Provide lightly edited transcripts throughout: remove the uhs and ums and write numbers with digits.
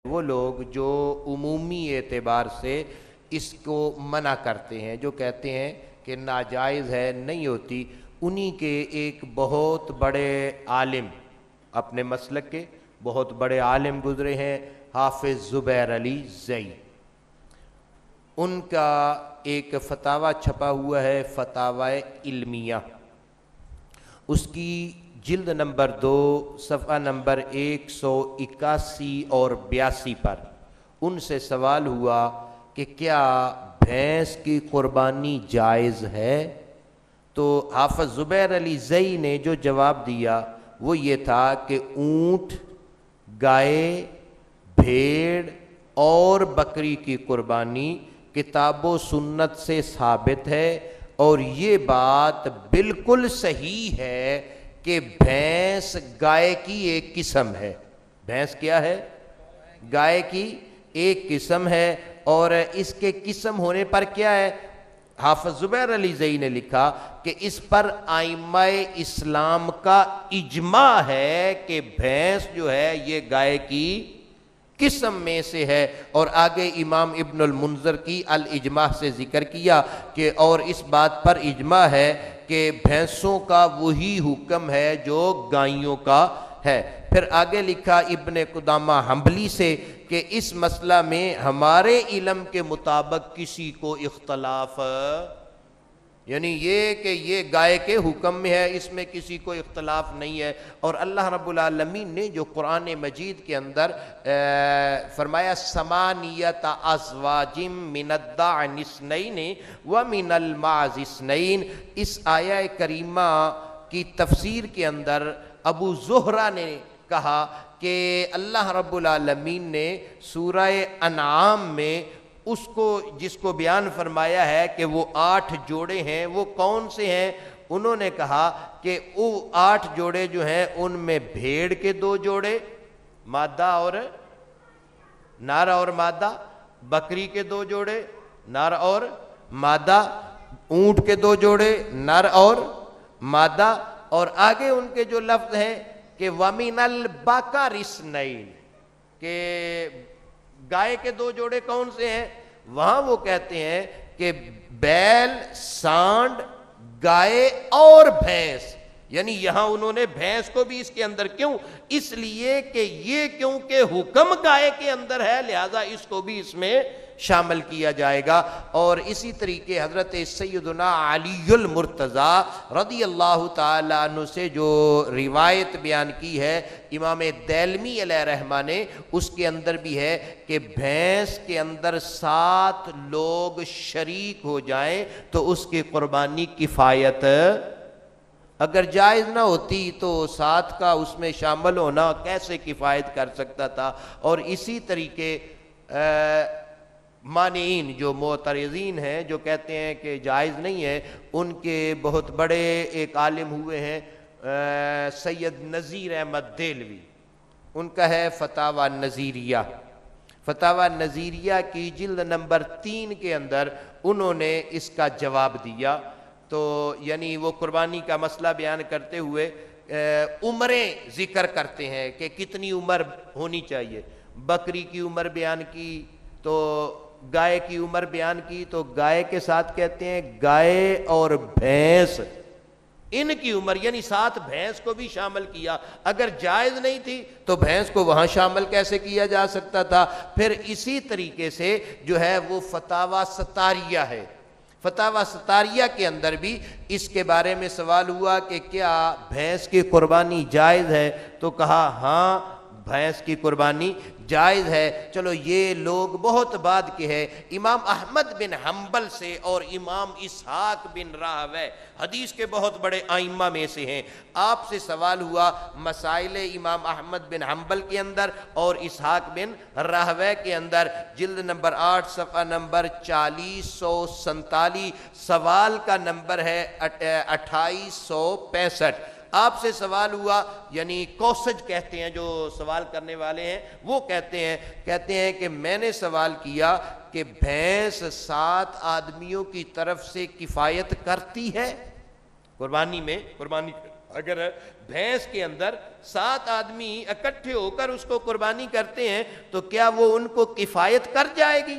وہ لوگ جو عمومی اعتبار سے اس کو منع کرتے ہیں، جو کہتے ہیں کہ ناجائز ہے، نہیں ہوتی، انہی کے ایک بہت بڑے عالم، اپنے مسلک کے بہت بڑے عالم گزرے ہیں، حافظ زبیر علی زئی۔ ان کا ایک فتاویٰ چھپا ہوا ہے، فتاوی علمیہ، اس کی جلد نمبر 2 صفحہ نمبر 181 اور 82 پر ان سے سوال ہوا کہ کیا بھینس کی قربانی جائز ہے؟ تو حافظ زبیر علی زئی نے جو جواب دیا وہ یہ تھا کہ اونٹ، گائے، بھیڑ اور بکری کی قربانی کتاب و سنت سے ثابت ہے، اور یہ بات بالکل صحیح ہے کہ بھینس گائے کی ایک قسم ہے۔ بھینس کیا ہے؟ گائے کی ایک قسم ہے، اور اس کے قسم ہونے پر کیا ہے؟ حافظ زبیر علی زئی نے لکھا کہ اس پر ائمہ اسلام کا اجماع ہے کہ بھینس جو ہے یہ گائے کی قسم میں سے ہے، اور آگے امام ابن المنذر کی الاجماع سے ذکر کیا کہ اور اس بات پر اجماع ہے کہ بھینسوں کا وہی حکم ہے جو گائیوں کا ہے۔ پھر آگے لکھا ابن قدامہ حنبلی سے کہ اس مسئلہ میں ہمارے علم کے مطابق کسی کو اختلاف، یعنی یہ کہ یہ گائے کے حکم میں ہے، اس میں کسی کو اختلاف نہیں ہے۔ اور اللہ رب العالمین نے جو قرآن مجید کے اندر فرمایا ثمانیۃ ازواج من الضأن اثنین ومن المعز اثنین، اس آیہ کریمہ کی تفسیر کے اندر ابو زہرہ نے کہا کہ اللہ رب العالمین نے سورہ انعام میں اس کو جس کو بیان فرمایا ہے کہ وہ 8 جوڑے ہیں، وہ کون سے ہیں؟ انہوں نے کہا کہ وہ 8 جوڑے جو ہیں ان میں بھیڑ کے 2 جوڑے مادہ اور نر اور مادہ، بکری کے 2 جوڑے نر اور مادہ، اونٹ کے 2 جوڑے نر اور مادہ، اور آگے ان کے جو لفظ ہیں کہ وَمِنَ الْبَقَرِ اثْنَيْنِ، کہ گائے کے 2 جوڑے کون سے ہیں؟ وہاں وہ کہتے ہیں کہ بیل، سانڈ، گائے اور بھینس، یعنی یہاں انہوں نے بھینس کو بھی اس کے اندر، کیوں؟ اس لیے کہ یہ کیونکہ حکم گائے کے اندر ہے لہذا اس کو بھی اس میں شامل کیا جائے گا۔ اور اسی طریقے حضرت سیدنا علی المرتضی رضی اللہ تعالی عنہ سے جو روایت بیان کی ہے امام دیلمی علیہ رحمہ نے، اس کے اندر بھی ہے کہ بھینس کے اندر 7 لوگ شریک ہو جائیں تو اس کی قربانی کفایت، اگر جائز نہ ہوتی تو 7 کا اس میں شامل ہونا کیسے کفایت کر سکتا تھا۔ اور اسی طریقے مانعین جو معترضین ہیں جو کہتے ہیں کہ جائز نہیں ہے، ان کے بہت بڑے ایک عالم ہوئے ہیں سید نذیر احمد دہلوی، ان کا ہے فتاوی نذیریہ، فتاوی نذیریہ کی جلد نمبر 3 کے اندر انہوں نے اس کا جواب دیا۔ تو یعنی وہ قربانی کا مسئلہ بیان کرتے ہوئے عمریں ذکر کرتے ہیں کہ کتنی عمر ہونی چاہیے، بکری کی عمر بیان کی تو گائے کی عمر بیان کی، تو گائے کے ساتھ کہتے ہیں گائے اور بھینس ان کی عمر، یعنی 7 بھینس کو بھی شامل کیا۔ اگر جائز نہیں تھی تو بھینس کو وہاں شامل کیسے کیا جا سکتا تھا؟ پھر اسی طریقے سے جو ہے وہ فتاوی ستاریہ ہے، فتاوی ستاریہ کے اندر بھی اس کے بارے میں سوال ہوا کہ کیا بھینس کی قربانی جائز ہے؟ تو کہا ہاں بھینس کی قربانی جائز ہے۔ چلو یہ لوگ بہت بعد کے ہیں، امام احمد بن حنبل سے اور امام اسحاق بن راہوے حدیث کے بہت بڑے ائمہ میں سے ہیں، آپ سے سوال ہوا مسائل امام احمد بن حنبل کے اندر اور اسحاق بن راہوے کے اندر، جلد نمبر 8 صفحہ نمبر 4047، سوال کا نمبر ہے 2865۔ آپ سے سوال ہوا، یعنی کوسج کہتے ہیں جو سوال کرنے والے ہیں، وہ کہتے ہیں کہ میں نے سوال کیا کہ بھینس 7 آدمیوں کی طرف سے کفایت کرتی ہے قربانی میں، قربانی اگر بھینس کے اندر 7 آدمی اکٹھے ہو کر اس کو قربانی کرتے ہیں تو کیا وہ ان کو کفایت کر جائے گی؟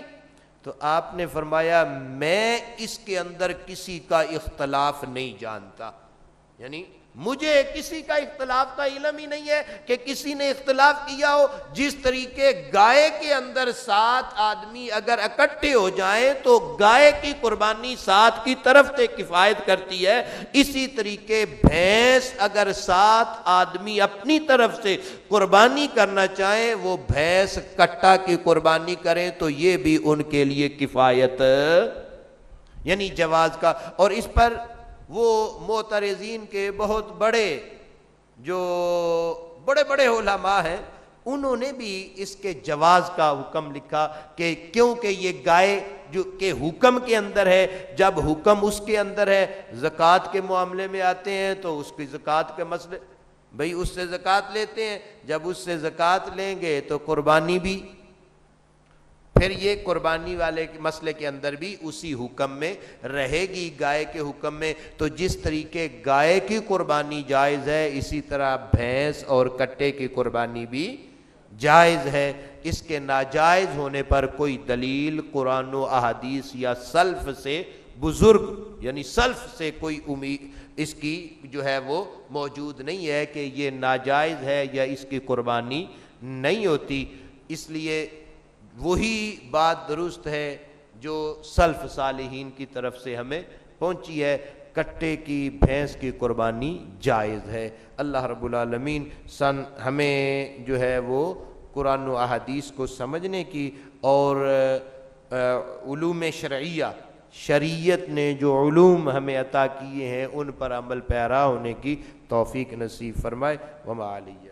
تو آپ نے فرمایا میں اس کے اندر کسی کا اختلاف نہیں جانتا، یعنی مجھے کسی کا اختلاف کا علم ہی نہیں ہے کہ کسی نے اختلاف کیا ہو۔ جس طریقے گائے کے اندر 7 آدمی اگر اکٹھے ہو جائیں تو گائے کی قربانی 7 کی طرف سے کفایت کرتی ہے، اسی طریقے بھینس اگر 7 آدمی اپنی طرف سے قربانی کرنا چاہیں وہ بھینس کٹا کی قربانی کریں تو یہ بھی ان کے لیے کفایت یعنی جواز کا۔ اور اس پر وہ معترضین کے بہت بڑے جو بڑے بڑے علماء ہیں انہوں نے بھی اس کے جواز کا حکم لکھا کہ کیونکہ یہ گائے جو کہ حکم کے اندر ہے، جب حکم اس کے اندر ہے زکوٰۃ کے معاملے میں آتے ہیں تو اس کی زکوٰۃ کے مسئلے بھئی اس سے زکوٰۃ لیتے ہیں، جب اس سے زکوٰۃ لیں گے تو قربانی بھی، پھر یہ قربانی والے مسئلے کے اندر بھی اسی حکم میں رہے گی گائے کے حکم میں۔ تو جس طریقے گائے کی قربانی جائز ہے اسی طرح بھینس اور کٹے کی قربانی بھی جائز ہے۔ اس کے ناجائز ہونے پر کوئی دلیل قرآن و احادیث یا سلف سے بزرگ یعنی سلف سے کوئی امید اس کی جو ہے وہ موجود نہیں ہے کہ یہ ناجائز ہے یا اس کی قربانی نہیں ہوتی۔ اس لیے وہی بات درست ہے جو سلف صالحین کی طرف سے ہمیں پہنچی ہے، کٹے کی بھینس کی قربانی جائز ہے۔ اللہ رب العالمین ہمیں جو ہے وہ قرآن و احادیث کو سمجھنے کی اور علوم شرعیہ شریعت نے جو علوم ہمیں عطا کیے ہیں ان پر عمل پیرا ہونے کی توفیق نصیب فرمائے۔ وما علیہ